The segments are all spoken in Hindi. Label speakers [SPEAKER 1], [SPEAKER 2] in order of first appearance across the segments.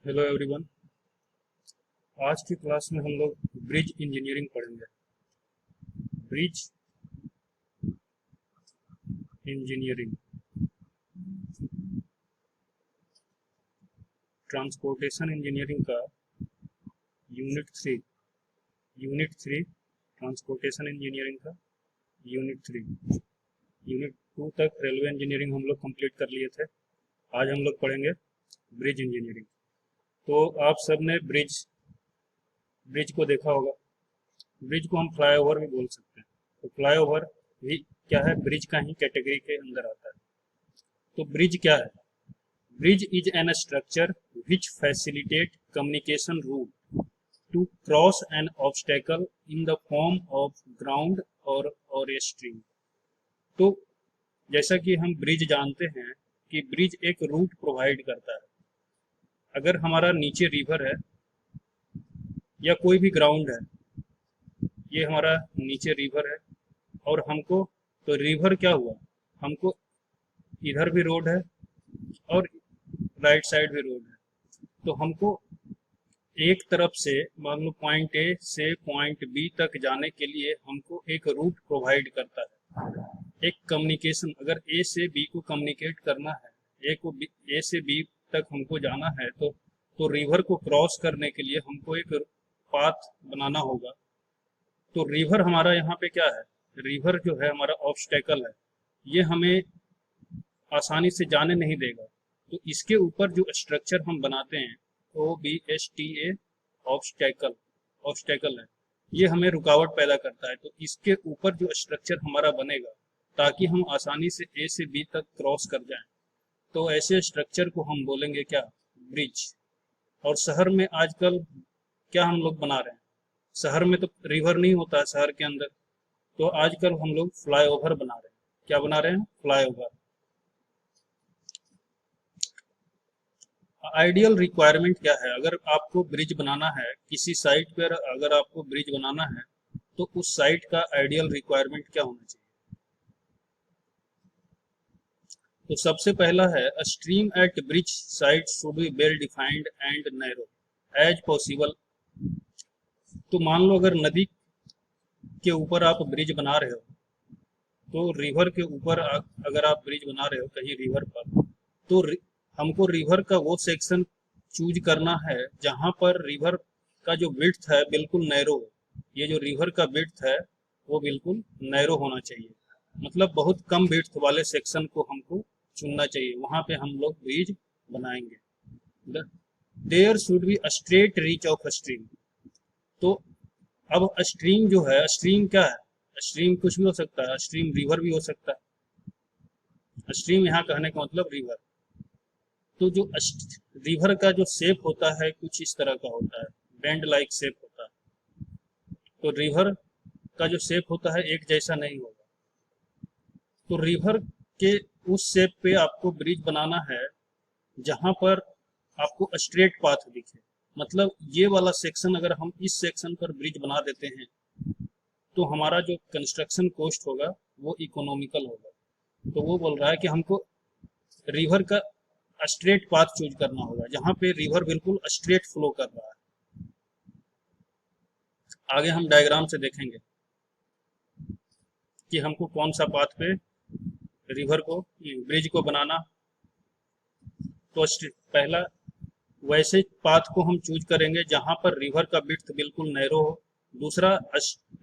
[SPEAKER 1] Hello everyone. आज की क्लास में हम लोग ब्रिज इंजीनियरिंग पढ़ेंगे। ब्रिज इंजीनियरिंग, ट्रांसपोर्टेशन इंजीनियरिंग का यूनिट 3। यूनिट 3 ट्रांसपोर्टेशन इंजीनियरिंग का यूनिट 3। यूनिट 2 तक रेलवे इंजीनियरिंग हम लोग कंप्लीट कर लिए थे। आज हम लोग पढ़ेंगे ब्रिज इंजीनियरिंग। तो आप सब ने ब्रिज ब्रिज को देखा होगा। ब्रिज को हम फ्लाईओवर भी बोल सकते हैं। तो फ्लाईओवर भी क्या है, ब्रिज का ही कैटेगरी के अंदर आता है। तो ब्रिज क्या है? Bridge is an structure which facilitate communication route to cross an obstacle in the form of ground or a stream। तो जैसा कि हम ब्रिज जानते हैं कि ब्रिज एक रूट प्रोवाइड करता है। अगर हमारा नीचे रिवर है या कोई भी ग्राउंड है, ये हमारा नीचे रिवर है और हमको, तो रिवर क्या हुआ, हमको इधर भी रोड है और राइट साइड भी रोड है। तो हमको एक तरफ से, मान लो पॉइंट ए से पॉइंट बी तक जाने के लिए हमको एक रूट प्रोवाइड करता है, एक कम्युनिकेशन। अगर ए से बी को कम्युनिकेट करना है, ए से बी तक हमको जाना है, तो रिवर को क्रॉस करने के लिए हमको एक पाथ बनाना होगा। तो रिवर हमारा यहाँ पे क्या है, रिवर जो है हमारा ऑब्स्टेकल है, ये हमें आसानी से जाने नहीं देगा। तो इसके ऊपर जो स्ट्रक्चर हम बनाते हैं, OBSTA, ऑब्स्टेकल, ऑब्स्टेकल है, ये हमें रुकावट पैदा करता है। तो इसके ऊपर जो स्ट्रक्चर हमारा बनेगा ताकि हम आसानी से ए से बी तक क्रॉस कर जाएं, तो ऐसे स्ट्रक्चर को हम बोलेंगे क्या, ब्रिज। और शहर में आजकल क्या हम लोग बना रहे हैं, शहर में तो रिवर नहीं होता है शहर के अंदर, तो आजकल हम लोग फ्लाईओवर बना रहे हैं। क्या बना रहे हैं? फ्लाईओवर। आइडियल रिक्वायरमेंट क्या है? अगर आपको ब्रिज बनाना है किसी साइट पर, अगर आपको ब्रिज बनाना है तो उस साइट का आइडियल रिक्वायरमेंट क्या होना चाहिए? तो सबसे पहला है, stream at bridge site should be well defined and narrow as possible. तो मान लो अगर नदी के ऊपर आप ब्रिज बना रहे हो, तो रिवर के ऊपर अगर आप ब्रिज बना रहे हो कहीं रिवर पर, तो हमको रिवर का वो सेक्शन चूज करना है जहां पर रिवर का जो विड्थ है बिल्कुल नैरो है। ये जो रिवर का विड्थ है वो बिल्कुल नैरो होना चाहिए, मतलब बहुत कम विड्थ वाले सेक्शन को हमको चुनना चाहिए, वहां पे हम लोग ब्रिज बनाएंगे। There should be straight reach of stream. तो अब स्ट्रीम जो है, स्ट्रीम क्या है, स्ट्रीम कुछ भी हो सकता है, स्ट्रीम रिवर भी हो सकता है। स्ट्रीम यहाँ कहने का मतलब रिवर। तो जो रिवर का जो शेप होता है कुछ इस तरह का होता है, बैंड लाइक शेप होता है। तो रिवर का जो शेप होता है एक जैसा नहीं होगा। तो रिवर के उस शेप पे आपको ब्रिज बनाना है जहां पर आपको स्ट्रेट पाथ दिखे। मतलब ये वाला सेक्शन, अगर हम इस सेक्शन पर ब्रिज बना देते हैं तो हमारा जो कंस्ट्रक्शन कॉस्ट होगा वो इकोनॉमिकल होगा। तो वो बोल रहा है कि हमको रिवर का स्ट्रेट पाथ चूज करना होगा जहां पे रिवर बिल्कुल स्ट्रेट फ्लो कर रहा है। आगे हम डायग्राम से देखेंगे कि हमको कौन सा पाथ पे रिवर को, ब्रिज को बनाना। तो पहला, वैसे पाथ को हम चूज करेंगे जहां पर रिवर का विड्थ बिल्कुल नैरो हो। दूसरा,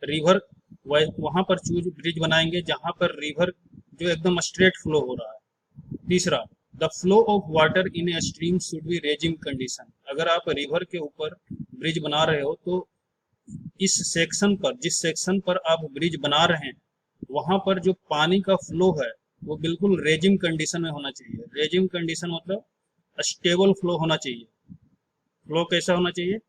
[SPEAKER 1] रिवर वहां पर चूज ब्रिज बनाएंगे जहां पर रिवर जो एकदम स्ट्रेट फ्लो हो रहा है। तीसरा, the flow of water in a stream should be raising condition. अगर आप रिवर के ऊपर ब्रिज बना रहे हो तो इस सेक्शन पर, जिस सेक्शन पर आप ब्रिज बना रहे हैं, वहां पर जो पानी का फ्लो है वो बिल्कुल रेजिंग कंडीशन में होना चाहिए। रेजिंग कंडीशन मतलब स्टेबल फ्लो होना चाहिए। फ्लो कैसा होना चाहिए?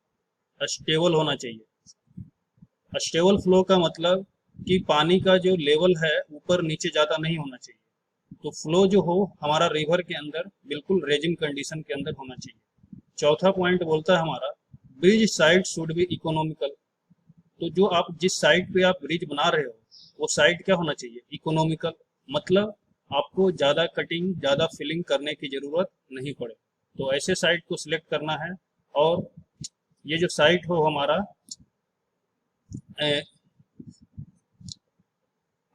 [SPEAKER 1] स्टेबल होना चाहिए। स्टेबल फ्लो का मतलब कि पानी का जो लेवल है ऊपर नीचे ज़्यादा नहीं होना चाहिए। तो फ्लो जो हो हमारा रिवर के अंदर बिल्कुल रेजिंग कंडीशन के अंदर होना चाहिए। चौथा पॉइंट बोलता है हमारा, bridge site should B economical. तो जो आप जिस साइट पे आप ब्रिज बना रहे हो वो साइट क्या होना चाहिए? इकोनॉमिकल। मतलब आपको ज़्यादा कटिंग, ज़्यादा फिलिंग करने की ज़रूरत नहीं पड़े। तो ऐसे साइट को सिलेक्ट करना है, और ये जो साइट हो हमारा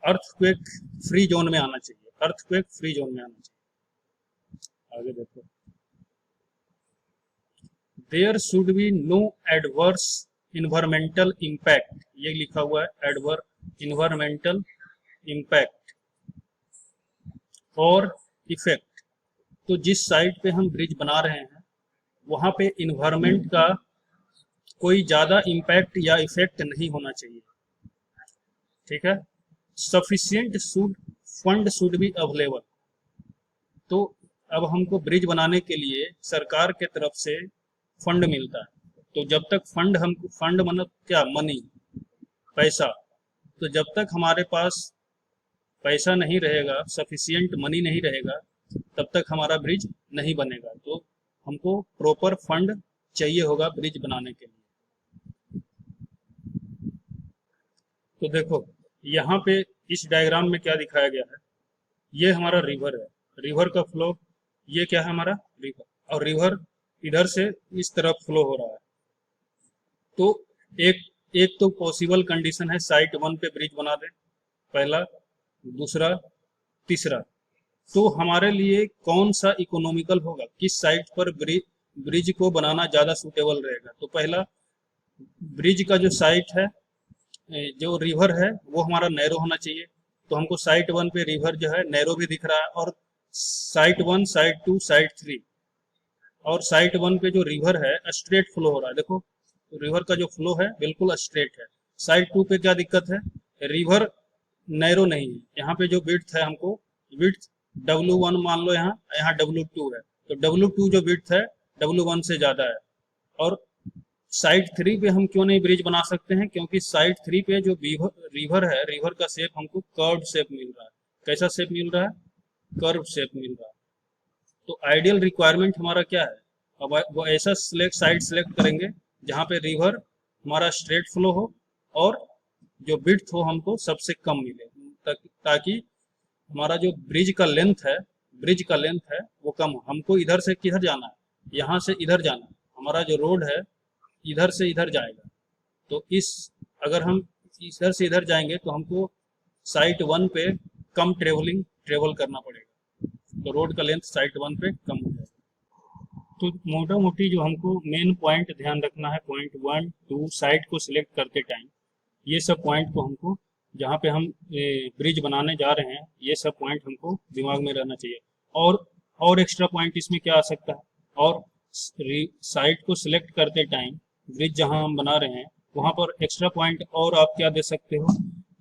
[SPEAKER 1] अर्थक्वेक फ्री जोन में आना चाहिए, अर्थक्वेक फ्री जोन में आना चाहिए। आगे देखो, there should be no adverse environmental impact, ये लिखा हुआ है एडवर्स इन्वायरमेंटल इम्पैक्ट और इफेक्ट। तो जिस साइट पे हम ब्रिज बना रहे हैं वहां पे इन्वायरमेंट का कोई ज्यादा इम्पैक्ट या इफेक्ट नहीं होना चाहिए, ठीक है। Sufficient fund should be available. तो अब हमको ब्रिज बनाने के लिए सरकार के तरफ से फंड मिलता है, तो जब तक फंड मतलब क्या, मनी, पैसा, तो जब तक हमारे पास पैसा नहीं रहेगा, सफिशिएंट मनी नहीं रहेगा, तब तक हमारा ब्रिज नहीं बनेगा। तो हमको प्रॉपर फंड चाहिए होगा ब्रिज बनाने के लिए। तो देखो यहाँ पे इस डायग्राम में क्या दिखाया गया है, ये हमारा रिवर है, रिवर का फ्लो, ये क्या है हमारा रिवर, और रिवर इधर से इस तरफ फ्लो हो रहा है। तो एक एक तो पॉसिबल कंडीशन है साइट 1 पे ब्रिज बना दें, पहला, दूसरा, तीसरा। तो हमारे लिए कौन सा इकोनॉमिकल होगा, किस साइट पर ब्रिज को बनाना ज़्यादा सूटेबल रहेगा। तो पहला, ब्रिज का जो साइट है, जो रिवर है वो हमारा नैरो होना चाहिए। तो हमको साइट 1 पे रिवर जो है नैरो भी दिख रहा है, और साइट 1, साइट 2, साइट 3, और साइट 1 पे जो रिवर है स्ट्रेट फ्लो हो रहा है। देखो तो रिवर का जो फ्लो है बिल्कुल स्ट्रेट है। साइट 2 पे क्या दिक्कत है, रिवर नैरो नहीं है, यहाँ पे जो विड्थ है, हमको विड्थ W1 मान लो, यहाँ यहाँ W2 है, तो W2 जो विड्थ है W1 से ज़्यादा है। और साइट 3 पे हम क्यों नहीं ब्रिज बना सकते हैं, क्योंकि साइट 3 पे जो रिवर है, रिवर का शेप हमको कर्व शेप मिल रहा है। कैसा शेप मिल रहा है, कर्व शेप मिल रहा है। तो आइडियल रिक्वायरमेंट हमारा क्या है, अब वो ऐसा साइट सेलेक्ट करेंगे जहाँ पे रिवर हमारा स्ट्रेट फ्लो हो और जो विड्थ हो हमको सबसे कम मिले, ताकि हमारा जो ब्रिज का लेंथ है वो कम हो। हमको इधर से किधर जाना है, यहाँ से इधर जाना है, हमारा जो रोड है इधर से इधर जाएगा। तो अगर हम इधर से इधर जाएंगे तो हमको साइट 1 पे कम ट्रेवल करना पड़ेगा, तो रोड का लेंथ साइट 1 पे कम हो जाएगा। तो मोटा मोटी जो हमको मेन पॉइंट ध्यान रखना है, पॉइंट 1, 2 साइट को सिलेक्ट करते टाइम, ये सब पॉइंट को हमको, जहाँ पे हम ब्रिज बनाने जा रहे हैं, ये सब पॉइंट हमको दिमाग में रहना चाहिए। और एक्स्ट्रा पॉइंट इसमें क्या आ सकता है, और साइट को सिलेक्ट करते टाइम ब्रिज जहाँ हम बना रहे हैं वहाँ पर एक्स्ट्रा पॉइंट और आप क्या दे सकते हो,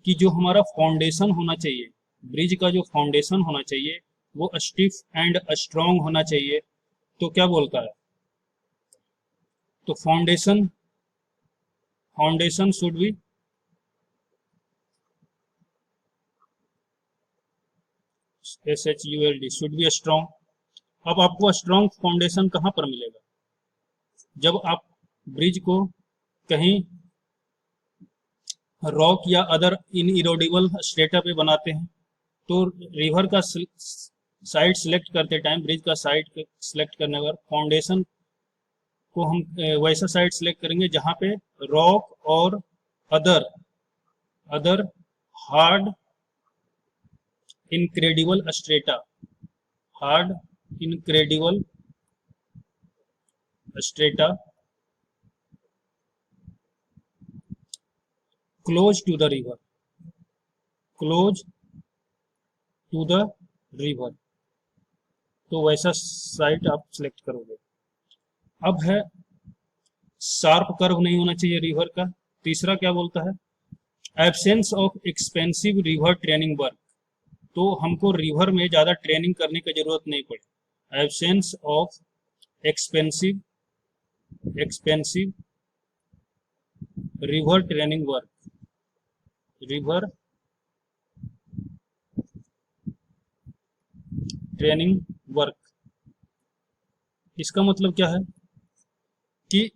[SPEAKER 1] कि जो हमारा फाउंडेशन होना चाहिए, ब्रिज का जो फाउंडेशन होना चाहिए वो स्टिफ एंड स्ट्रॉन्ग होना चाहिए। तो क्या बोलता है, तो foundation should be SHULD should be strong. अब आपको स्ट्रॉन्ग फाउंडेशन कहाँ पर मिलेगा, जब आप ब्रिज को कहीं रॉक या अदर इनइरोडेबल स्ट्रेटा पे बनाते हैं। तो रिवर का साइड सिलेक्ट करते टाइम, ब्रिज का साइड सिलेक्ट करने पर फाउंडेशन को हम वैसा साइड सिलेक्ट करेंगे जहाँ पे रॉक और other hard incredible strata close to the river, तो वैसा साइट आप सिलेक्ट करोगे। अब है शार्प कर्व नहीं होना चाहिए रिवर का। तीसरा क्या बोलता है, absence of expensive river training work. तो हमको रिवर में ज़्यादा ट्रेनिंग करने की जरूरत नहीं पड़े। Absence of expensive river training work, river training work, इसका मतलब क्या है कि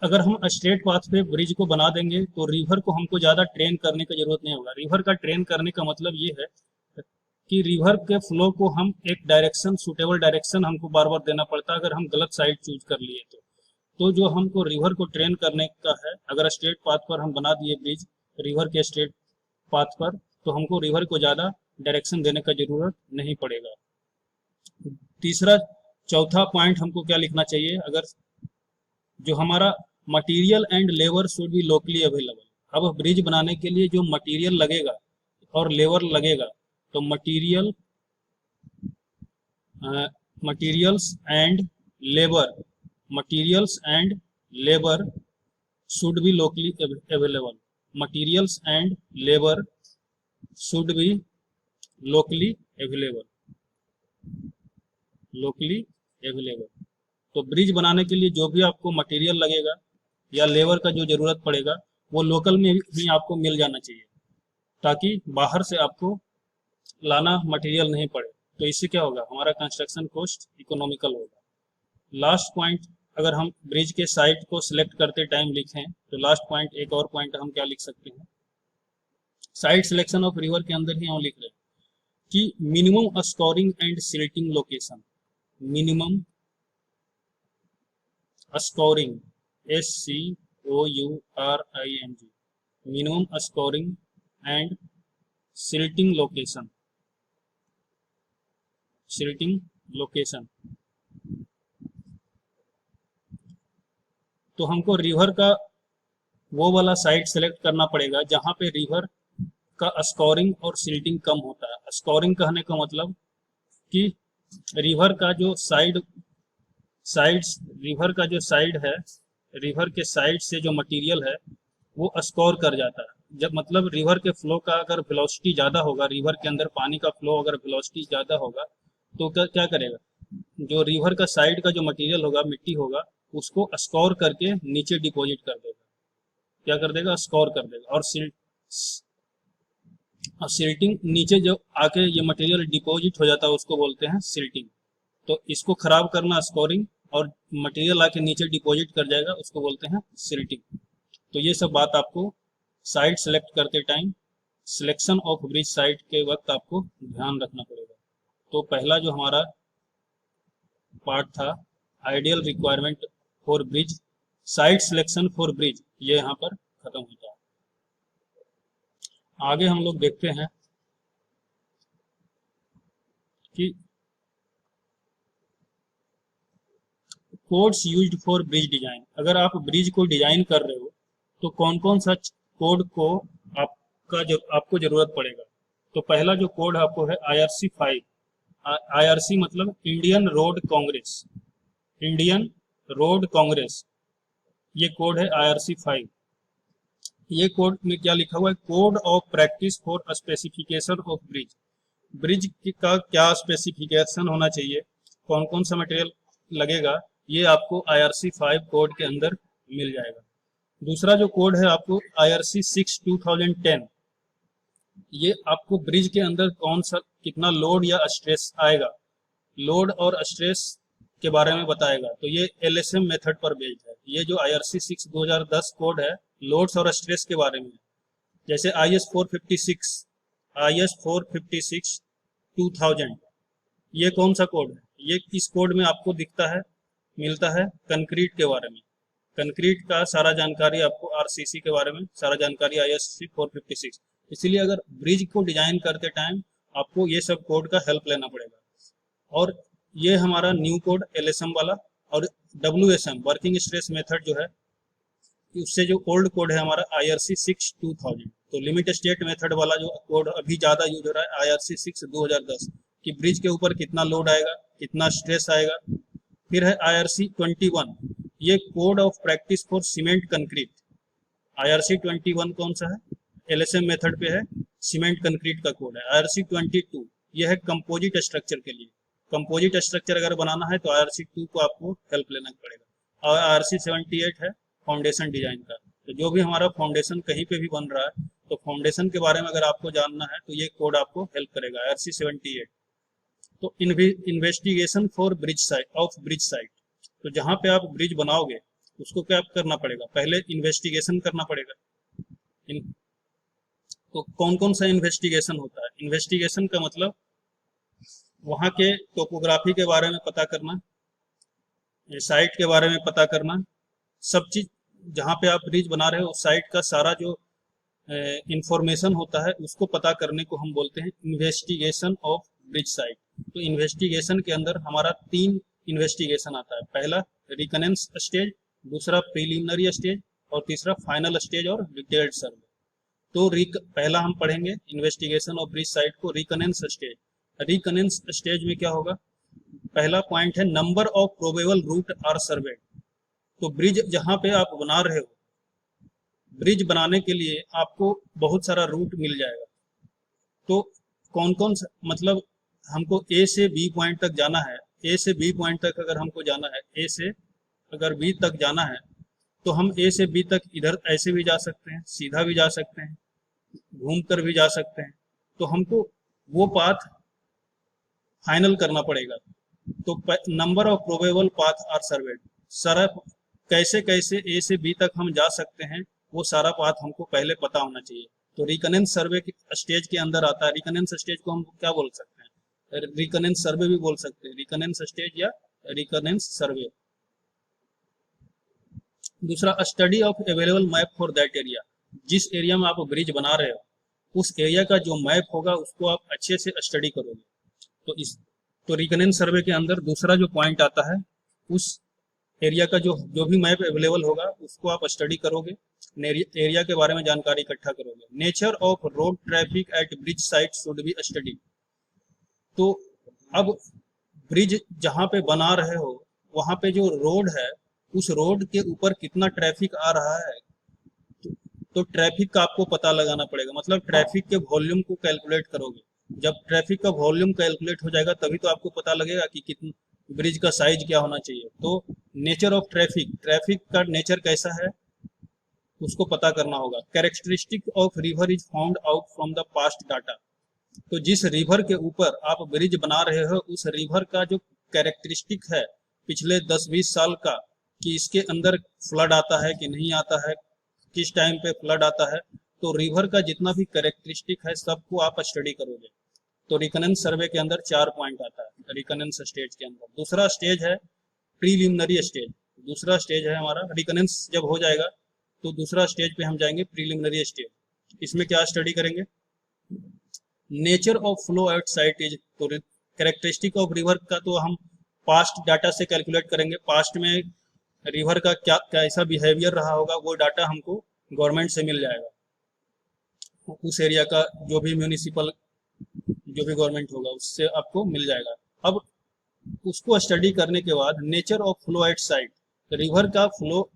[SPEAKER 1] अगर हम स्ट्रेट पाथ पे ब्रिज को बना देंगे तो रिवर को हमको ज़्यादा ट्रेन करने की जरूरत नहीं होगा। रिवर का ट्रेन करने का मतलब ये है कि रिवर के फ्लो को हम एक डायरेक्शन, सुटेबल डायरेक्शन हमको बार बार देना पड़ता है अगर हम गलत साइड चूज कर लिए तो जो हमको रिवर को ट्रेन करने का है, अगर स्ट्रेट पाथ पर हम बना दिए ब्रिज रिवर के स्ट्रेट पाथ पर, तो हमको रिवर को ज़्यादा डायरेक्शन देने का जरूरत नहीं पड़ेगा। तीसरा चौथा पॉइंट हमको क्या लिखना चाहिए, अगर जो हमारा material and labour should be locally available. अब ब्रिज बनाने के लिए जो मटेरियल लगेगा और लेबर लगेगा, तो materials and labour should be locally available. Materials and labour should be locally available. तो ब्रिज बनाने के लिए जो भी आपको मटेरियल लगेगा या लेबर का जो जरूरत पड़ेगा वो लोकल में भी आपको मिल जाना चाहिए, ताकि बाहर से आपको लाना मटेरियल नहीं पड़े। तो इससे क्या होगा, हमारा कंस्ट्रक्शन कॉस्ट इकोनॉमिकल होगा। लास्ट पॉइंट, अगर हम ब्रिज के साइट को सिलेक्ट करते टाइम लिखें तो लास्ट पॉइंट, एक और पॉइंट हम क्या लिख सकते हैं, साइट सिलेक्शन ऑफ रिवर के अंदर ही हम लिख रहे हैं कि minimum scoring and silting location. Minimum scoring, SCOURING, minimum scoring and silting location. तो हमको रिवर का वो वाला साइट सेलेक्ट करना पड़ेगा जहां पे रिवर का स्कोरिंग और सिल्टिंग कम होता है। स्कोरिंग कहने का मतलब कि रिवर का जो रिवर का जो साइड है, रिवर के साइड से जो मटेरियल है वो स्कोर कर जाता है। जब मतलब रिवर के फ्लो का अगर वेलोसिटी ज़्यादा होगा, रिवर के अंदर पानी का फ्लो अगर वेलोसिटी ज़्यादा होगा तो क्या करेगा, जो रिवर का साइड का जो मटेरियल होगा, मिट्टी होगा, उसको स्कोर करके नीचे डिपॉजिट कर देगा। क्या कर देगा, स्कोर कर देगा। और सिल्टिंग, नीचे जो आके ये मटेरियल डिपॉजिट हो जाता है उसको बोलते हैं सिल्टिंग। तो इसको खराब करना स्कोरिंग, और मटेरियल आके नीचे डिपॉजिट कर जाएगा उसको बोलते हैं सिल्टिंग। तो ये सब बात आपको साइट सेलेक्ट करते time, selection of bridge site के वक्त आपको ध्यान रखना पड़ेगा। तो पहला जो हमारा पार्ट था ideal requirement for bridge, site selection for bridge, ये यहाँ पर खत्म होता है। आगे हम लोग देखते हैं कि codes used for bridge design. अगर आप ब्रिज को डिजाइन कर रहे हो तो कौन कौन सा कोड को आपको जरूरत पड़ेगा। तो पहला जो कोड आपको है IRC 5। IRC मतलब Indian road Congress, Indian road Congress, ये कोड है IRC 5। ये कोड में क्या लिखा हुआ है, code of practice for specification of bridge. Bridge का क्या स्पेसिफिकेशन होना चाहिए, कौन कौन सा मटेरियल लगेगा, ये आपको IRC 5 कोड के अंदर मिल जाएगा। दूसरा जो कोड है आपको IRC 6 2010, ये आपको ब्रिज के अंदर कौन सा कितना लोड या स्ट्रेस आएगा, लोड और स्ट्रेस के बारे में बताएगा। तो ये LSM मेथड पर बेस्ड है। ये जो IRC 6 2010 कोड है लोड्स और स्ट्रेस के बारे में। जैसे IS 456 2000, ये कौन सा कोड है, ये इस कोड में आपको दिखता है, मिलता है कंक्रीट के बारे में। कंक्रीट का सारा जानकारी आपको, RCC के बारे में सारा जानकारी IS 456। इसीलिए अगर ब्रिज को डिजाइन करते टाइम आपको ये सब कोड का हेल्प लेना पड़ेगा। और ये हमारा न्यू कोड LSM वाला, और WSM वर्किंग स्ट्रेस मेथड जो है, उससे जो ओल्ड कोड है हमारा IRC 6 2000। तो लिमिट स्टेट मेथड वाला जो कोड अभी ज़्यादा यूज हो रहा है IRC 6 2010, कि ब्रिज के ऊपर कितना लोड आएगा, कितना स्ट्रेस आएगा। फिर है IRC 21, ये code of practice for cement concrete. IRC 21 कौन सा है, LSM मेथड पे है, सीमेंट कंक्रीट का कोड है। IRC 22 ये है कंपोजिट स्ट्रक्चर के लिए। कंपोजिट स्ट्रक्चर अगर बनाना है तो IRC 2 को आपको हेल्प लेना पड़ेगा। और IRC 78 है फाउंडेशन डिजाइन का। तो जो भी हमारा फाउंडेशन कहीं पे भी बन रहा है, तो फाउंडेशन के बारे में अगर आपको जानना है तो ये कोड आपको हेल्प करेगा, IRC 78। तो इन्वेस्टिगेशन फॉर ब्रिज साइट, तो जहाँ पे आप ब्रिज बनाओगे उसको क्या करना पड़ेगा, पहले इन्वेस्टिगेशन करना पड़ेगा। तो कौन कौन सा इन्वेस्टिगेशन होता है, इन्वेस्टिगेशन का मतलब वहाँ के टोपोग्राफी के बारे में पता करना, साइट के बारे में पता करना, सब चीज़ जहाँ पे आप ब्रिज बना रहे हो उस साइट का सारा जो इंफॉर्मेशन होता है उसको पता करने को हम बोलते हैं इन्वेस्टिगेशन ऑफ ब्रिज साइट। तो इन्वेस्टिगेशन के अंदर हमारा 3 इन्वेस्टिगेशन आता है। पहला रिकनेंस स्टेज, दूसरा प्रीलिमिनरी स्टेज और तीसरा फाइनल स्टेज और डिटेल्ड सर्वे। तो पहला हम पढ़ेंगे इन्वेस्टिगेशन ऑफ ब्रिज साइट को, रिकनेंस स्टेज। रिकनेंस स्टेज में क्या होगा, पहला पॉइंट है number of probable route are survey. तो ब्रिज जहाँ पे आप बना रहे हो, ब्रिज बनाने के लिए आपको बहुत सारा रूट मिल जाएगा। तो कौन कौन सा, मतलब हमको ए से बी पॉइंट तक जाना है, ए से बी पॉइंट तक अगर हमको जाना है, ए से अगर बी तक जाना है तो हम ए से बी तक इधर ऐसे भी जा सकते हैं, सीधा भी जा सकते हैं, घूम कर भी जा सकते हैं। तो हमको वो पाथ फाइनल करना पड़ेगा। तो number of probable path are surveyed, सारा कैसे कैसे ए से बी तक हम जा सकते हैं वो सारा पाथ हमको पहले पता होना चाहिए। तो रिकनेंस सर्वे के स्टेज के अंदर आता है। रिकनेंस स्टेज को हम क्या बोल सकते हैं, रिकनेंस सर्वे भी बोल सकते हैं, रिकनेंस स्टेज या रिकनेंस सर्वे। दूसरा study of available map for that area, जिस एरिया में आप ब्रिज बना रहे हो उस एरिया का जो मैप होगा उसको आप अच्छे से स्टडी करोगे। तो रिकनेंस सर्वे के अंदर दूसरा जो पॉइंट आता है, उस एरिया का जो भी मैप अवेलेबल होगा उसको आप स्टडी करोगे, एरिया के बारे में जानकारी इकट्ठा करोगे। Nature of road traffic at bridge site should be study. तो अब ब्रिज जहाँ पे बना रहे हो वहाँ पे जो रोड है उस रोड के ऊपर कितना ट्रैफिक आ रहा है, तो ट्रैफिक का आपको पता लगाना पड़ेगा। मतलब ट्रैफिक के वॉल्यूम को कैलकुलेट करोगे। जब ट्रैफिक का वॉल्यूम कैलकुलेट हो जाएगा तभी तो आपको पता लगेगा कि कितनी ब्रिज का साइज क्या होना चाहिए। तो नेचर ऑफ ट्रैफिक, ट्रैफिक का नेचर कैसा है उसको पता करना होगा। Characteristic of river is found out from the past data. तो जिस रिवर के ऊपर आप ब्रिज बना रहे हो उस रिवर का जो कैरेक्टरिस्टिक है पिछले 10-20 साल का, कि इसके अंदर फ्लड आता है कि नहीं आता है, किस टाइम पे फ्लड आता है, तो रिवर का जितना भी कैरेक्टरिस्टिक है सबको आप स्टडी करोगे। तो रिकनेंस सर्वे के अंदर 4 पॉइंट आता है रिकनेंस स्टेज के अंदर। दूसरा स्टेज है प्रीलिमिनरी स्टेज। दूसरा स्टेज है हमारा, रिकनेंस जब हो जाएगा तो दूसरा स्टेज पे हम जाएंगे प्रीलिमिनरी स्टेज। इसमें क्या स्टडी करेंगे, nature of flow at site is. तो कैरेक्टरिस्टिक ऑफ रिवर का तो हम पास्ट डाटा से कैलकुलेट करेंगे, पास्ट में रिवर का क्या कैसा बिहेवियर रहा होगा वो डाटा हमको गवर्नमेंट से मिल जाएगा। उस एरिया का जो भी म्यूनिसिपल जो भी गवर्नमेंट होगा उससे आपको मिल जाएगा। अब उसको स्टडी करने के बाद nature of flow at site, river का फ्लो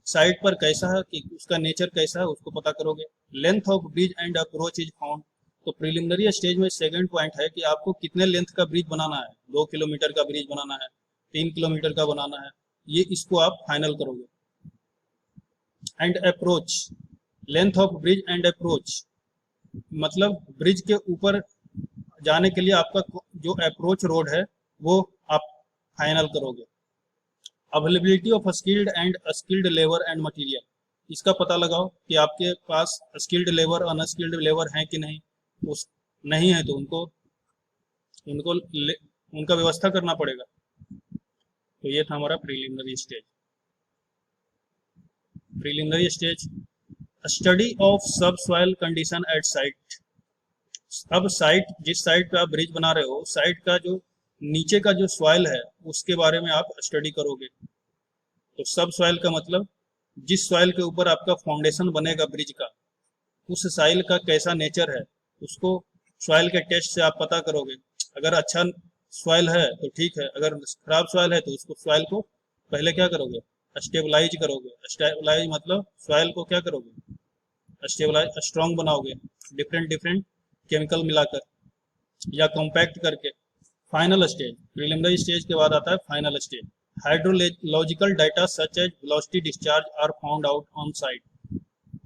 [SPEAKER 1] साइट पर कैसा है, कि उसका नेचर कैसा है उसको पता करोगे। Length of bridge and approach is found. तो प्रीलिमिनरी स्टेज में सेकंड पॉइंट है कि आपको कितने लेंथ का ब्रिज बनाना है, 2 किलोमीटर का ब्रिज बनाना है, 3 किलोमीटर का बनाना है, ये इसको आप फाइनल करोगे। And approach, length of bridge and approach, मतलब ब्रिज के ऊपर जाने के लिए आपका जो अप्रोच रोड है वो आप फाइनल करोगे। Availability of skilled and unskilled labour and material, इसका पता लगाओ कि आपके पास स्किल्ड लेबर और अनस्किल्ड लेबर हैं कि नहीं। उस नहीं है तो उनको उनका व्यवस्था करना पड़ेगा। तो ये था हमारा preliminary stage. Preliminary stage, study of सब सॉइल कंडीशन एट साइट। अब साइट, जिस साइट पे आप ब्रिज बना रहे हो साइट का जो नीचे का जो सॉइल है उसके बारे में आप स्टडी करोगे। तो सब सॉइल का मतलब जिस सॉइल के ऊपर आपका फाउंडेशन बनेगा ब्रिज का उस सॉइल का कैसा नेचर है उसको सॉइल के टेस्ट से आप पता करोगे। अगर अच्छा सॉइल है तो ठीक है, अगर खराब सॉइल है तो उसको सॉइल को पहले क्या करोगे, स्टेबलाइज करोगे। स्टेबलाइज मतलब सॉइल को क्या करोगे, स्टेबलाइज स्ट्रॉन्ग बनाओगे डिफरेंट केमिकल मिलाकर या कॉम्पैक्ट करके। फाइनल स्टेज, प्रीलिमिनरी स्टेज के बाद आता है final stage. Hydrological data such as velocity discharge are found out on site.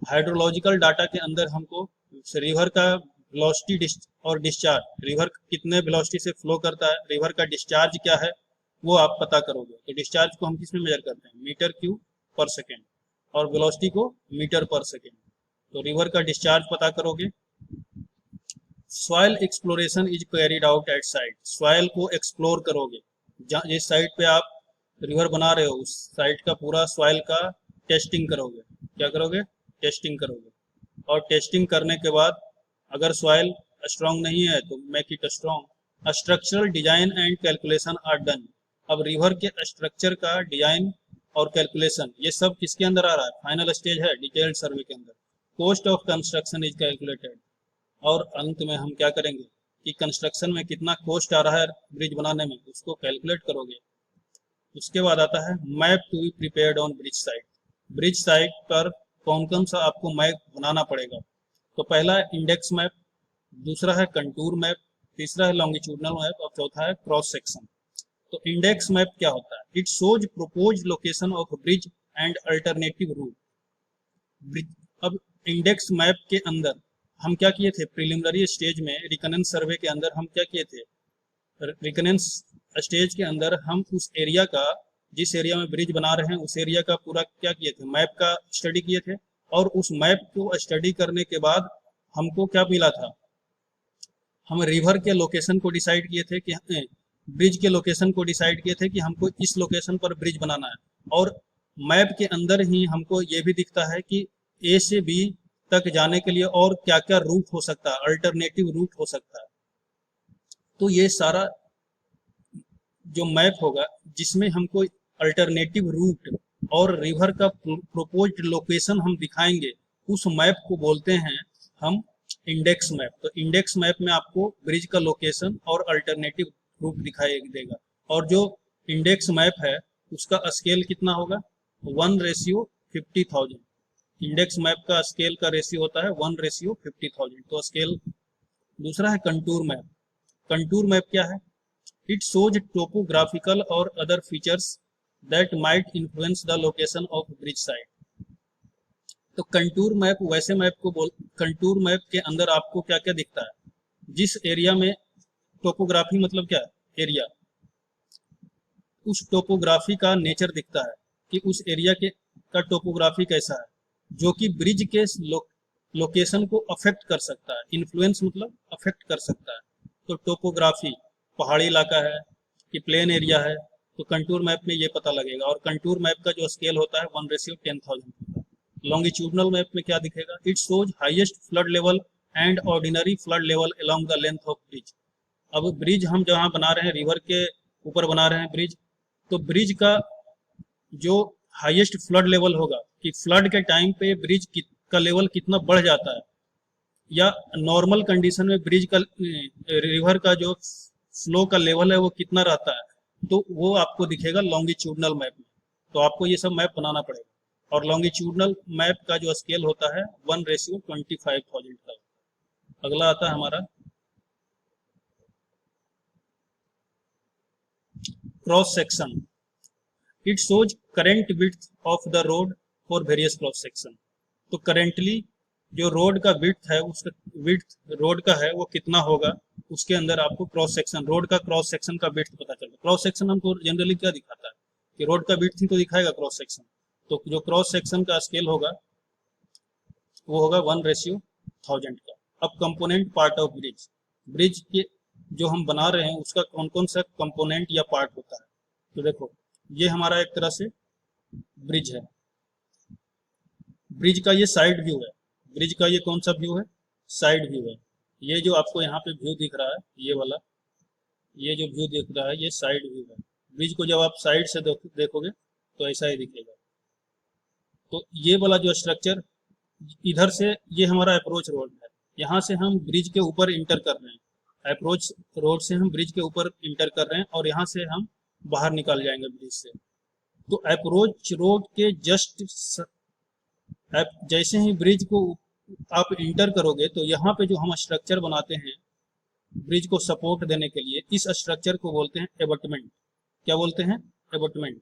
[SPEAKER 1] Hydrological data के अंदर हमको रिवर का वेलोसिटी और डिस्चार्ज, रिवर कितने वेलोसिटी से फ्लो करता है, रिवर का डिस्चार्ज क्या है वो आप पता करोगे। तो डिस्चार्ज को हम किस में मेजर करते हैं, मीटर क्यूब पर सेकेंड, और वेलोसिटी को मीटर पर सेकेंड। तो रिवर का डिस्चार्ज पता करोगे।
[SPEAKER 2] Soil exploration is carried out at site, soil को एक्सप्लोर करोगे, जहाँ जिस साइट पे आप रिवर बना रहे हो उस साइट का पूरा सॉइल का टेस्टिंग करोगे। क्या करोगे? टेस्टिंग करोगे। और टेस्टिंग करने के बाद अगर सॉइल स्ट्रांग नहीं है तो make it strong. Structural design and calculation are done. अब रिवर के स्ट्रक्चर का डिजाइन और कैलकुलेशन ये सब किसके अंदर आ रहा है? फाइनल स्टेज है डिटेल्ड सर्वे के अंदर। Cost of construction is calculated. और अंत में हम क्या करेंगे कि कंस्ट्रक्शन में कितना कॉस्ट आ रहा है ब्रिज बनाने में, उसको कैलकुलेट करोगे। उसके बाद आता है map to be prepared on bridge site. Bridge site पर कौन कौन सा आपको मैप बनाना पड़ेगा? तो पहला है इंडेक्स मैप, दूसरा है कंटूर मैप, तीसरा है लॉन्गिट्यूडनल मैप और चौथा है क्रॉस सेक्शन। तो इंडेक्स मैप क्या होता है? It shows proposed location of bridge and alternative route. अब इंडेक्स मैप के अंदर हम क्या किए थे? प्रिलिमिनरी स्टेज में रिकनेंस सर्वे के अंदर हम क्या किए थे? रिकनेंस स्टेज के अंदर हम उस एरिया का, जिस एरिया में ब्रिज बना रहे हैं उस एरिया का पूरा क्या किए थे? मैप का स्टडी किए थे। और उस मैप को स्टडी करने के बाद हमको क्या मिला था? हम रिवर के लोकेशन को डिसाइड किए थे कि ब्रिज के लोकेशन को डिसाइड किए थे कि हमको इस लोकेशन पर ब्रिज बनाना है। और मैप के अंदर ही हमको ये भी दिखता है कि ए से बी तक जाने के लिए और क्या क्या रूट हो सकता है, अल्टरनेटिव रूट हो सकता है। तो ये सारा जो मैप होगा जिसमें हमको अल्टरनेटिव रूट और रिवर का प्रोपोज्ड लोकेशन हम दिखाएंगे, उस मैप को बोलते हैं हम इंडेक्स मैप। तो इंडेक्स मैप में आपको ब्रिज का लोकेशन और अल्टरनेटिव रूट दिखाई देगा। और जो इंडेक्स मैप है उसका स्केल कितना होगा? 1:50,000। इंडेक्स मैप का स्केल का रेशियो होता है 1:50,000। तो स्केल। दूसरा है कंटूर मैप। कंटूर मैप क्या है? इट शोज टोपोग्राफिकल और other features that might influence the location of bridge site. तो कंटूर मैप वैसे मैप को कंटूर मैप के अंदर आपको क्या क्या दिखता है? जिस एरिया में टोपोग्राफी मतलब क्या? एरिया। उस टोपोग्राफी का नेचर दिखता है कि उस एरिया के का टोपोग्राफी कैसा है, जो कि ब्रिज के लोकेशन को अफेक्ट कर सकता है। इन्फ्लुएंस मतलब अफेक्ट कर सकता है। तो टोपोग्राफी, पहाड़ी इलाका है कि प्लेन एरिया है, तो कंटूर मैप में ये पता लगेगा। और कंटूर मैप का जो स्केल होता है 1:10,000 होता है। लॉन्गिट्यूडनल मैप में क्या दिखेगा? It shows highest flood level and ordinary flood level along the length of bridge. अब ब्रिज हम जहाँ बना रहे हैं, रिवर के ऊपर बना रहे हैं ब्रिज, तो ब्रिज का जो हाईएस्ट फ्लड लेवल होगा कि फ्लड के टाइम पे ब्रिज का लेवल कितना बढ़ जाता है, या नॉर्मल कंडीशन में ब्रिज का रिवर का जो फ्लो का लेवल है वो कितना रहता है, तो वो आपको दिखेगा लॉन्गिट्यूडनल मैप में। तो आपको ये सब मैप बनाना पड़ेगा। और लॉन्गिट्यूडनल मैप का जो स्केल होता है 1:25,000 का। अगला आता है हमारा cross section. It shows current width of the road for various cross section. तो करेंटली जो रोड का विड्थ है, उसका विड्थ रोड का है वो कितना होगा, उसके अंदर आपको क्रॉस सेक्शन, रोड का क्रॉस सेक्शन का विड्थ पता चलता है। क्रॉस सेक्शन हमको जनरली क्या दिखाता है कि रोड का विड्थ ही तो दिखाएगा क्रॉस सेक्शन। तो जो क्रॉस सेक्शन का स्केल होगा वो होगा 1:1000 का। अब component part of bridge, bridge के जो हम बना रहे हैं उसका कौन कौन सा कंपोनेंट या पार्ट होता है? तो देखो, ये हमारा एक तरह से ब्रिज है। ब्रिज का ये साइड व्यू है। ब्रिज का ये कौन सा व्यू है? साइड व्यू है। ये जो आपको यहाँ पे व्यू दिख रहा है, ये वाला, ये जो व्यू दिख रहा है ये साइड व्यू है। ब्रिज को जब आप साइड से देखोगे तो ऐसा ही दिखेगा। तो ये वाला जो स्ट्रक्चर इधर से, ये हमारा अप्रोच रोड है। यहाँ से हम ब्रिज के ऊपर इंटर कर रहे हैं। अप्रोच रोड से हम ब्रिज के ऊपर इंटर कर रहे हैं और यहाँ से हम बाहर निकल जाएंगे ब्रिज से। तो अप्रोच रोड के जस्ट जैसे ही ब्रिज को आप इंटर करोगे तो यहाँ पे जो हम स्ट्रक्चर बनाते हैं ब्रिज को सपोर्ट देने के लिए, इस स्ट्रक्चर को बोलते हैं एबटमेंट। क्या बोलते हैं? एबटमेंट।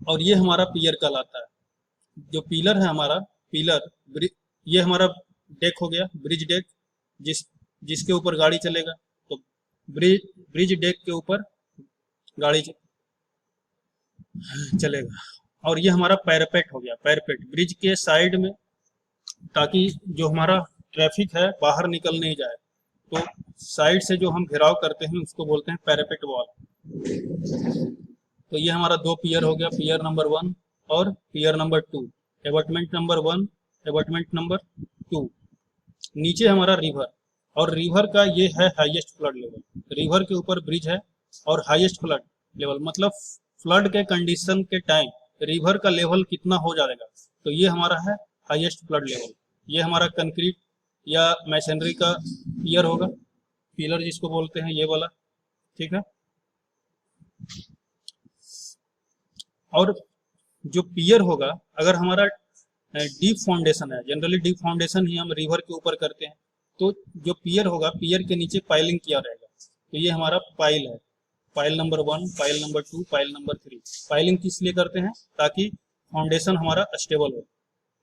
[SPEAKER 2] और ये हमारा पियर कहलाता है। जो पिलर है हमारा, पिलर, ये हमारा डेक हो गया, ब्रिज डेक, जिसके ऊपर गाड़ी चलेगा। तो ब्रिज डेक के ऊपर गाड़ी चलेगा। और ये हमारा पैरापेट हो गया, पैरापेट ब्रिज के साइड में, ताकि जो हमारा ट्रैफिक है बाहर निकल नहीं जाए, तो साइड से जो हम घेराव करते हैं उसको बोलते हैं पैरापेट वॉल। तो ये हमारा दो पियर हो गया, पियर नंबर 1 और पियर number 2, abutment number 1, abutment number 2। नीचे हमारा रिवर, और रिवर का ये है हाईएस्ट फ्लड लेवल। रिवर के ऊपर ब्रिज है और हाईएस्ट फ्लड लेवल, मतलब फ्लड के कंडीशन के टाइम रिवर का लेवल कितना हो जाएगा, तो ये हमारा है हाईएस्ट फ्लड लेवल। ये हमारा कंक्रीट या मैसनरी का पियर होगा, पिलर जिसको बोलते हैं, ये वाला, ठीक है। और जो पियर होगा, अगर हमारा डीप फाउंडेशन है, जनरली डीप फाउंडेशन ही हम रिवर के ऊपर करते हैं, तो जो पियर होगा, पियर के नीचे पाइलिंग किया रहेगा। तो ये हमारा पाइल है, pile number 1, pile number 2, pile number 3। Piling किस लिए करते हैं? ताकि फाउंडेशन हमारा स्टेबल हो,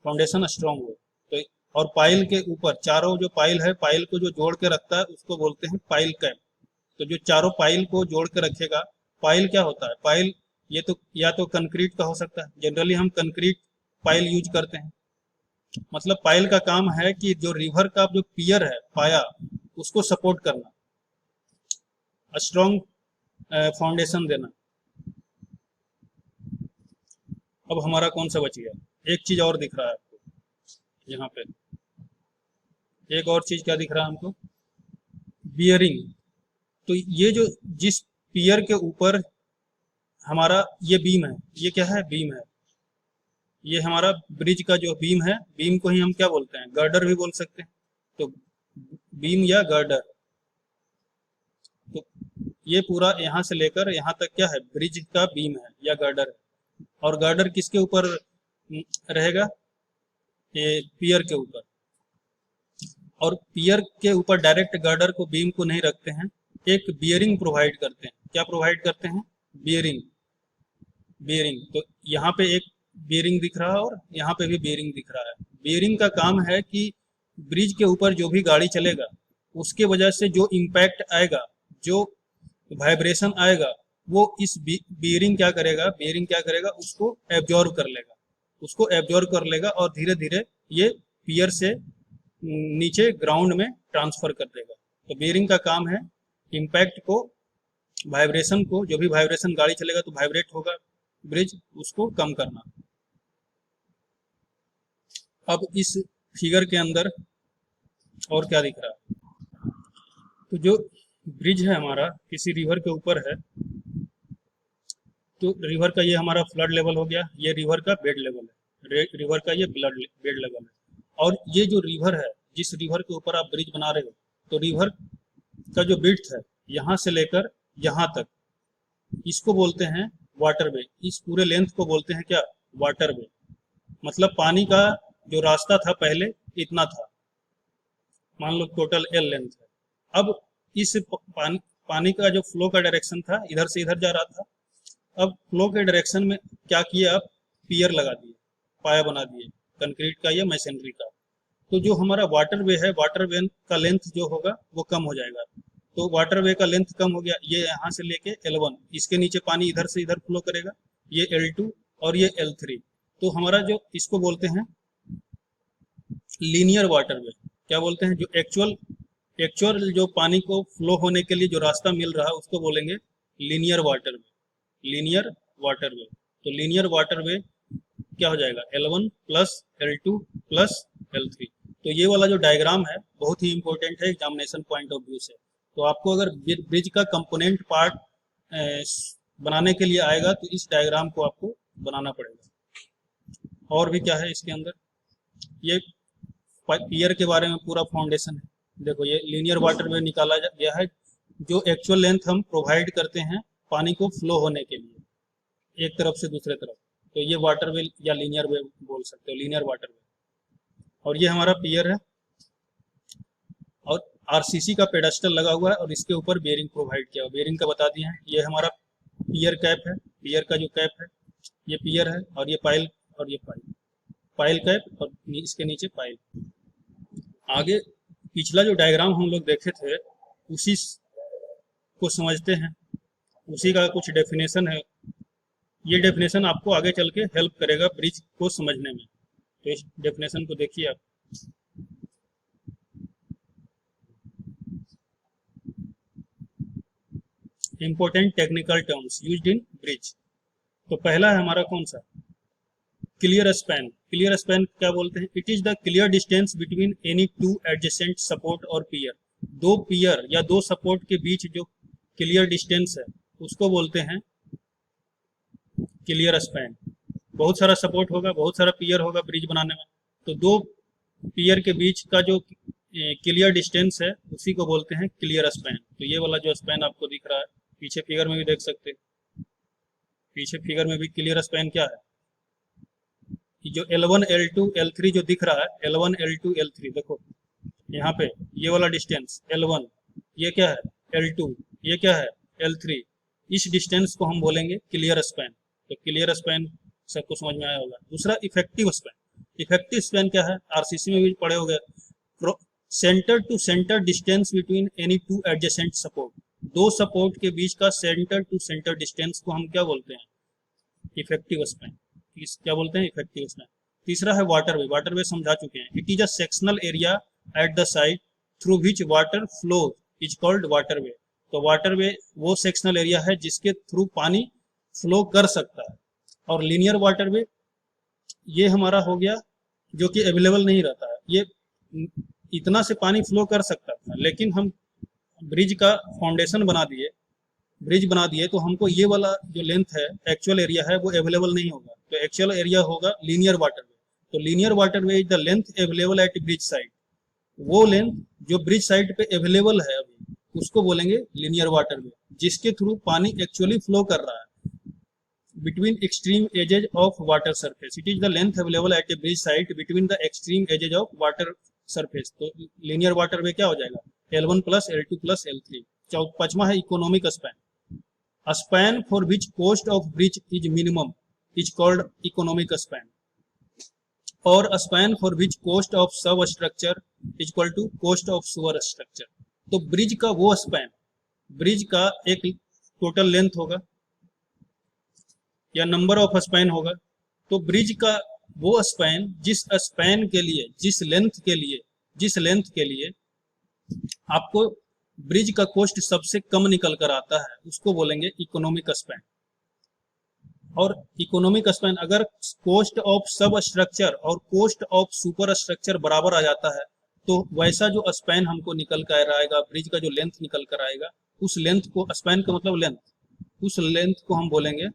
[SPEAKER 2] फाउंडेशन स्ट्रांग हो। तो और पाइल के ऊपर चारों जो पाइल है, पाइल को जो जोड़ के रखता है उसको बोलते हैं पाइल कैप। तो जो चारों पाइल को जोड़ के रखेगा, पाइल क्या होता है? पाइल ये तो या तो कंक्रीट का हो सकता है, जनरली हम कंक्रीट पाइल यूज करते हैं। मतलब पाइल का काम है कि जो रिवर का जो पियर है, पाया, उसको सपोर्ट करना, स्ट्रॉन्ग फाउंडेशन देना। अब हमारा कौन सा बच गया? एक चीज और दिख रहा है आपको यहाँ पे, एक और चीज क्या दिख रहा है हमको? बियरिंग। तो ये जो जिस पियर के ऊपर हमारा ये बीम है, ये क्या है? बीम है। ये हमारा ब्रिज का जो बीम है, बीम को ही हम क्या बोलते हैं? गर्डर भी बोल सकते हैं। तो बीम या गर्डर, तो ये पूरा यहाँ से लेकर यहाँ तक क्या है? ब्रिज का बीम है या गर्डर है। और गर्डर किसके ऊपर रहेगा? ये पियर के ऊपर। और पियर के ऊपर डायरेक्ट गर्डर को, बीम को नहीं रखते हैं, एक बियरिंग प्रोवाइड करते हैं। क्या प्रोवाइड करते हैं? बियरिंग। बियरिंग। तो यहाँ पे एक बियरिंग दिख रहा है और यहाँ पे भी बियरिंग दिख रहा है। बियरिंग का काम है कि ब्रिज के ऊपर जो भी गाड़ी चलेगा, उसके वजह से जो इम्पैक्ट आएगा, जो वाइब्रेशन आएगा, वो इस बियरिंग क्या करेगा? बियरिंग क्या करेगा? उसको एब्जॉर्व कर लेगा, उसको एब्जॉर्व कर लेगा और धीरे धीरे ये पियर से नीचे ग्राउंड में ट्रांसफर कर देगा। तो बियरिंग का काम है इम्पैक्ट को, वाइब्रेशन को, जो भी वाइब्रेशन गाड़ी चलेगा तो वाइब्रेट होगा ब्रिज, उसको कम करना। अब इस फिगर के अंदर और क्या दिख रहा है? तो जो ब्रिज है हमारा किसी रिवर के ऊपर है, तो रिवर का ये हमारा फ्लड लेवल हो गया, ये रिवर का बेड लेवल है, रिवर का ये बेड लेवल है। और ये जो रिवर है, जिस रिवर के ऊपर आप ब्रिज बना रहे हो, तो रिवर का जो विड्थ है यहाँ से लेकर यहाँ तक, इसको बोलते हैं वाटर वे। इस पूरे लेंथ को बोलते हैं क्या? Water way. मतलब पानी का जो रास्ता था पहले इतना था, मान लो टोटल एल लेंथ है। अब इस पानी का जो फ्लो का डायरेक्शन था, इधर से इधर जा रहा था। अब फ्लो के डायरेक्शन में क्या किया? आप पियर लगा दिए, पाया बना दिए, कंक्रीट का या मैसनरी का। तो जो हमारा वाटर वे है, वाटर वे का लेंथ जो होगा वो कम हो जाएगा। तो वाटर वे का लेंथ कम हो गया, ये यहाँ से लेके L1, इसके नीचे पानी इधर से इधर फ्लो करेगा, ये L2 और ये L3। तो हमारा जो इसको बोलते हैं लीनियर वाटर वे। क्या बोलते हैं? जो एक्चुअल जो पानी को फ्लो होने के लिए जो रास्ता मिल रहा है उसको बोलेंगे linear water way. Linear water way. तो लीनियर वाटर वे क्या हो जाएगा? L1 plus L2 plus L3। तो ये वाला जो डायग्राम है बहुत ही इंपॉर्टेंट है एग्जामिनेशन पॉइंट ऑफ व्यू से। तो आपको अगर ब्रिज का कंपोनेंट पार्ट बनाने के लिए आएगा तो इस डायग्राम को आपको बनाना पड़ेगा। और भी क्या है इसके अंदर? ये पियर के बारे में पूरा फाउंडेशन है। देखो ये लीनियर वाटर वे निकाला गया है, जो एक्चुअल लेंथ हम प्रोवाइड करते हैं पानी को फ्लो होने के लिए एक तरफ से दूसरे तरफ। तो ये वाटर वे या लीनियर वे बोल सकते हो, लीनियर वाटर वे। और ये हमारा पियर है और आरसीसी का पेडस्टल लगा हुआ है और इसके ऊपर बेयरिंग प्रोवाइड किया हुआ। बेयरिंग का बता दिए हैं। ये हमारा पियर कैप है, पियर का जो कैप है ये पियर है, और ये पाइल, और ये पाइल कैप, और इसके नीचे पाइल। आगे पिछला जो डायग्राम हम लोग देखे थे उसी को समझते हैं, उसी का कुछ डेफिनेशन है। ये डेफिनेशन आपको आगे चल के हेल्प करेगा ब्रिज को समझने में। तो इस डेफिनेशन को देखिए आप। Important technical terms used in bridge. तो पहला है हमारा कौन सा, क्लियर स्पैन। क्लियर स्पैन क्या बोलते हैं, it is the clear distance between any two adjacent support और पियर। दो पियर या दो सपोर्ट के बीच जो क्लियर डिस्टेंस है उसको बोलते हैं क्लियर स्पैन। बहुत सारा सपोर्ट होगा, बहुत सारा पियर होगा ब्रिज बनाने में, तो दो पियर के बीच का जो क्लियर डिस्टेंस है उसी को बोलते हैं क्लियर स्पैन। तो ये वाला जो स्पैन आपको दिख रहा है, पीछे फिगर में भी देख सकते हैं, पीछे फिगर में भी क्लियर स्पैन क्या है, जो L1 L2 L3 जो दिख रहा है, L1 L2 L3 देखो यहाँ पे ये वाला डिस्टेंस L1, ये क्या है L2, ये क्या है L3, इस डिस्टेंस को हम बोलेंगे क्लियर स्पैन। तो क्लियर स्पैन सबको समझ में आया होगा। दूसरा इफेक्टिव स्पैन। इफेक्टिव स्पैन क्या है, आरसीसी में भी पढ़े होंगे, centre to centre distance between any two adjacent support. दो सपोर्ट के बीच का सेंटर टू सेंटर डिस्टेंस को हम क्या बोलते हैं, इफेक्टिव स्पैन। क्या बोलते हैं, इफेक्टिव स्पैन। तीसरा है वाटरवे। वाटरवे समझा चुके हैं, it is a sectional area at the side through which water flow is called waterway. तो वाटरवे वो सेक्शनल एरिया है जिसके थ्रू पानी फ्लो कर सकता है। और लीनियर वाटरवे ये हमारा हो गया जो कि अवेलेबल नहीं रहता है, ये इतना से पानी फ्लो कर सकता था, लेकिन हम ब्रिज का फाउंडेशन बना दिए, ब्रिज बना दिए तो हमको ये वाला जो लेंथ है, एक्चुअल एरिया है, वो अवेलेबल नहीं होगा। तो एक्चुअल एरिया होगा लीनियर वाटरवे। तो linear waterway is the length available at bridge side. वो लेंथ जो ब्रिज साइड पे अवेलेबल है अभी उसको बोलेंगे लीनियर वाटरवे, जिसके थ्रू पानी एक्चुअली फ्लो कर रहा है between extreme edges of water surface. It is the length available at a bridge site between the extreme edges of water surface. तो linear waterway क्या हो जाएगा, L1 plus L2 plus L3। पांचवा है economic span. A span for which cost of bridge is minimum is called economic span. और a span for which cost of substructure is equal to cost of superstructure. तो ब्रिज का वो स्पैन, ब्रिज का एक टोटल लेंथ होगा या नंबर ऑफ स्पैन होगा। तो ब्रिज का वो स्पैन जिस स्पैन के लिए, जिस लेंथ के लिए आपको ब्रिज का कॉस्ट सबसे कम निकल कर आता है उसको बोलेंगे इकोनॉमिक स्पैन। और इकोनॉमिक स्पैन अगर कॉस्ट ऑफ सब स्ट्रक्चर और कॉस्ट ऑफ सुपर स्ट्रक्चर बराबर आ जाता है तो वैसा जो स्पैन हमको निकल कर आएगा, ब्रिज का जो लेंथ निकल कर आएगा, उस लेंथ को, स्पैन का मतलब लेंथ, उस लेंथ को हम बोलेंगे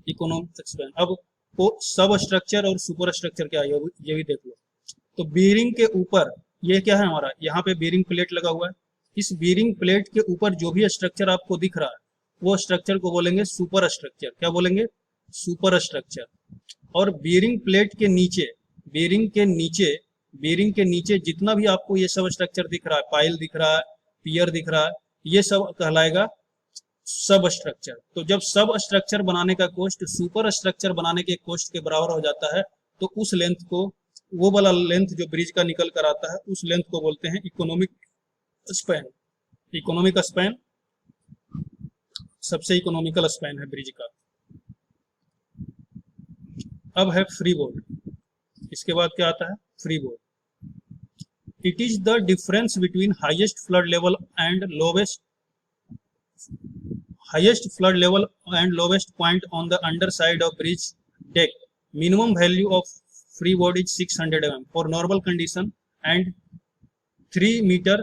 [SPEAKER 2] इकोनॉमिक स्पैन। अब वो सब स्ट्रक्चर और सुपर स्ट्रक्चर क्या है ये भी देख लो। तो बीरिंग के ऊपर ये क्या है हमारा, यहाँ पे बीरिंग प्लेट लगा हुआ है, इस बीरिंग प्लेट के ऊपर जो भी स्ट्रक्चर आपको दिख रहा है वो स्ट्रक्चर को बोलेंगे सुपर स्ट्रक्चर। क्या बोलेंगे, सुपर स्ट्रक्चर। और बीरिंग प्लेट के नीचे, बीरिंग के नीचे जितना भी आपको ये सब स्ट्रक्चर दिख रहा है, पाइल दिख रहा है, पियर दिख रहा है, ये सब कहलाएगा सब स्ट्रक्चर। तो जब सब स्ट्रक्चर बनाने का कॉस्ट सुपर स्ट्रक्चर बनाने के कॉस्ट के बराबर हो जाता है तो उस लेंथ को, वो वाला लेंथ जो ब्रिज का निकल कर आता है उस लेंथ को बोलते हैं इकोनॉमिक स्पैन। इकोनॉमिक स्पैन सबसे इकोनॉमिकल स्पैन है ब्रिज का। अब है फ्री बोर्ड, इसके बाद क्या आता है, free board. It is the difference between highest flood level and lowest point on the underside of bridge deck. Minimum value of freeboard is 600 mm for normal condition and 3 meter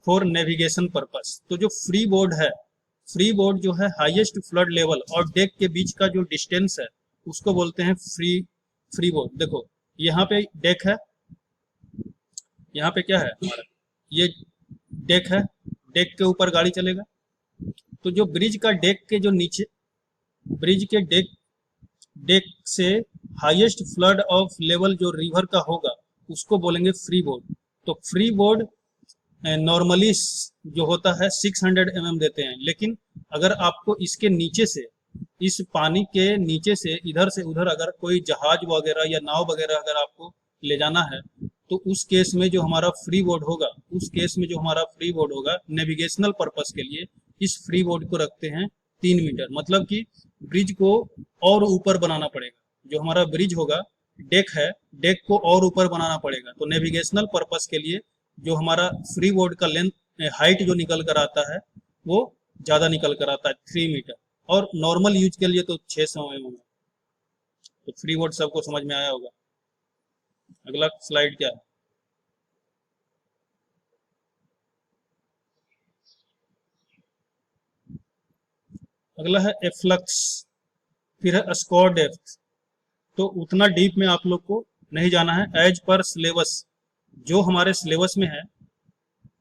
[SPEAKER 2] for navigation purpose. तो जो फ्री बोर्ड है, फ्री बोर्ड जो है हाईएस्ट फ्लड लेवल और डेक के बीच का जो डिस्टेंस है उसको बोलते हैं फ्री बोर्ड। देखो यहाँ पे डेक है, यहाँ पे क्या है हमारा, ये डेक है, डेक के ऊपर गाड़ी चलेगा। तो जो ब्रिज का डेक के जो नीचे, ब्रिज के डेक से हाईएस्ट फ्लड ऑफ लेवल जो रिवर का होगा उसको बोलेंगे फ्री बोर्ड। तो फ्री बोर्ड नॉर्मली जो होता है 600 mm देते हैं, लेकिन अगर आपको इसके नीचे से, इस पानी के नीचे से इधर से उधर अगर कोई जहाज वगैरह या नाव वगैरह अगर आपको ले जाना है तो उस केस में जो हमारा फ्री बोर्ड होगा, उस केस में जो हमारा फ्री बोर्ड होगा नेविगेशनल पर्पस के लिए इस फ्री बोर्ड को रखते हैं 3 मीटर। मतलब कि ब्रिज को और ऊपर बनाना पड़ेगा, जो हमारा ब्रिज होगा, डेक है, डेक को और ऊपर बनाना पड़ेगा। तो नेविगेशनल पर्पस के लिए जो हमारा फ्री बोर्ड का लेंथ, हाइट जो निकल कर आता है वो ज़्यादा निकल कर आता है 3 मीटर, और नॉर्मल यूज के लिए तो 600 mm है। तो फ्री वर्ड सबको समझ में आया होगा। अगला स्लाइड क्या है? अगला है एफ्लक्स, फिर है स्कोर डेप्थ। तो उतना डीप में आप लोग को नहीं जाना है, एज पर सिलेबस जो हमारे सिलेबस में है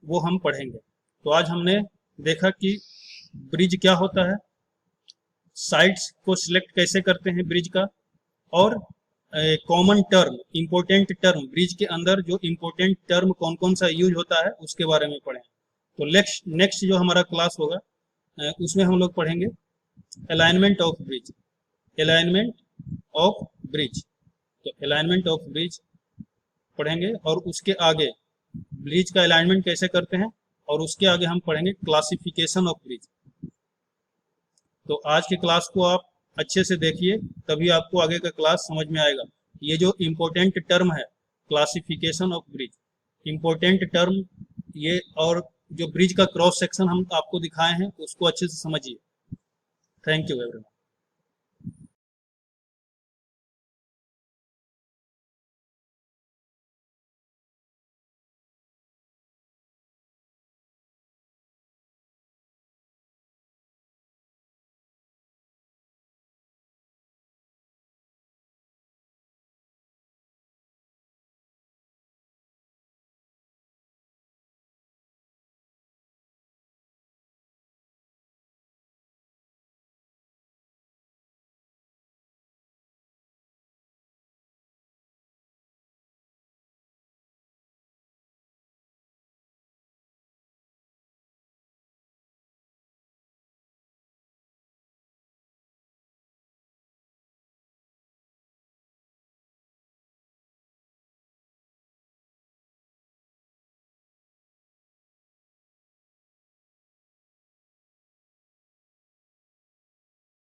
[SPEAKER 2] वो हम पढ़ेंगे। तो आज हमने देखा कि ब्रिज क्या होता है, साइट्स को सिलेक्ट कैसे करते हैं ब्रिज का, और common term, important term, bridge के अंदर जो इंपॉर्टेंट टर्म कौन कौन सा यूज होता है उसके बारे में पढ़ें। तो नेक्स्ट जो हमारा क्लास होगा उसमें हम लोग पढ़ेंगे alignment of bridge, alignment of bridge. तो अलाइनमेंट ऑफ ब्रिज पढ़ेंगे, और उसके आगे ब्रिज का अलाइनमेंट कैसे करते हैं, और उसके आगे हम पढ़ेंगे क्लासिफिकेशन ऑफ ब्रिज। तो आज की क्लास को आप अच्छे से देखिए, तभी आपको आगे का क्लास समझ में आएगा। ये जो इम्पोर्टेंट टर्म है classification of bridge, important term ये, और जो ब्रिज का क्रॉस सेक्शन हम आपको दिखाए हैं उसको अच्छे से समझिए। Thank you everyone.